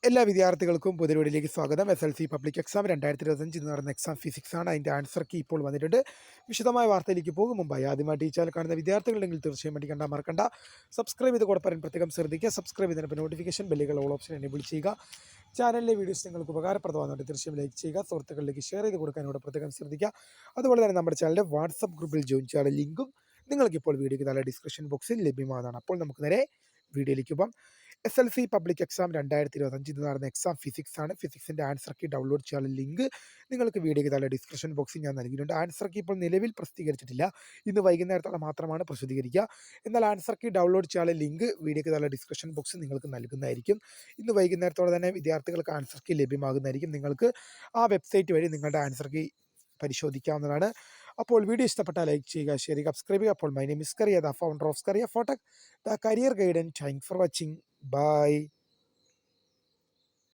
എല്ലാ വിദ്യാർത്ഥികൾക്കും പുതിയൊരുവിലേക്ക് സ്വാഗതം. SLC പബ്ലിക് എക്സാം 2025 ഇന്ന് നടന്ന എക്സാം ഫിസിക്സ് ആണ്. അതിൻ്റെ ആൻസർ കീ ഇപ്പോൾ വന്നിട്ടുണ്ട്. വിശദമായ വാർത്തയിലേക്ക് പോകും മുമ്പായി ആദ്യമായിട്ട് ഈ ചാനൽ കാണുന്ന വിദ്യാർത്ഥികളുണ്ടെങ്കിൽ തീർച്ചയായും പഠിക്കേണ്ട മറക്കണ്ട. സബ്സ്ക്രൈബ് ചെയ്ത് കൂടെ പറയാൻ പ്രത്യേകം ശ്രദ്ധിക്കുക. സബ്സ്ക്രൈബ് ചെയ്തതിന് നോട്ടിഫിക്കേഷൻ ബെല്ലുകൾ ഓൾ ഓപ്ഷൻ എനേബിൾ ചെയ്യുക. ചാനലിലെ വീഡിയോസ് നിങ്ങൾക്ക് ഉപകാരപ്രദമാകുന്നുണ്ട് തീർച്ചയായും ലൈക്ക് ചെയ്യുക. സുഹൃത്തുക്കളിലേക്ക് ഷെയർ ചെയ്ത് കൊടുക്കാനോട് പ്രത്യേകം ശ്രദ്ധിക്കുക. അതുപോലെ തന്നെ നമ്മുടെ ചാനലിൻ്റെ വാട്സപ്പ് ഗ്രൂപ്പിൽ ജോയിൻ ചെയ്യാനുള്ള ലിങ്കും നിങ്ങൾക്കിപ്പോൾ വീഡിയോയ്ക്ക് താഴെ ഡിസ്ക്രിപ്ഷൻ ബോക്സിൽ ലഭ്യമാകുന്നതാണ്. അപ്പോൾ നമുക്ക് നേരെ വീഡിയോയിലേക്ക് പോകാം. SLC പബ്ലിക് എക്സാം 2025 ഇന്ന് നടന്ന എക്സാം ഫിസിക്സ് ആണ്. ഫിസിക്സിൻ്റെ ആൻസർ കീ ഡൗൺലോഡ് ചെയ്യാനുള്ള ലിങ്ക് നിങ്ങൾക്ക് വീഡിയോയ്ക്ക് താഴെ ഡിസ്ക്രിപ്ഷൻ ബോക്സിൽ ഞാൻ നൽകിയിട്ടുണ്ട്. ആൻസർ കീ ഇപ്പോൾ നിലവിൽ പ്രസിദ്ധീകരിച്ചിട്ടില്ല. ഇന്ന് വൈകുന്നേരത്തോടെ മാത്രമാണ് പ്രസിദ്ധീകരിക്കുക. എന്നാൽ ആൻസർ കീ ഡൗൺലോഡ് ചെയ്യാനുള്ള ലിങ്ക് വീഡിയോയ്ക്ക് താഴെ ഡിസ്ക്രിപ്ഷൻ ബോക്സിൽ നിങ്ങൾക്ക് നൽകുന്നതായിരിക്കും. ഇന്ന് വൈകുന്നേരത്തോടെ തന്നെ വിദ്യാർത്ഥികൾക്ക് ആൻസർ കീ ലഭ്യമാകുന്നതായിരിക്കും. നിങ്ങൾക്ക് ആ വെബ്സൈറ്റ് വഴി നിങ്ങളുടെ ആൻസർ കീ പരിശോധിക്കാവുന്നതാണ്. അപ്പോൾ വീഡിയോ ഇഷ്ടപ്പെട്ടാൽ ലൈക്ക് ചെയ്യുക, ഷെയർ ചെയ്യുക, സബ്സ്ക്രൈബ് ചെയ്യുക. അപ്പോൾ my name is Kariya, the founder of Kariya Photek, the career guide, and thank for watching. By.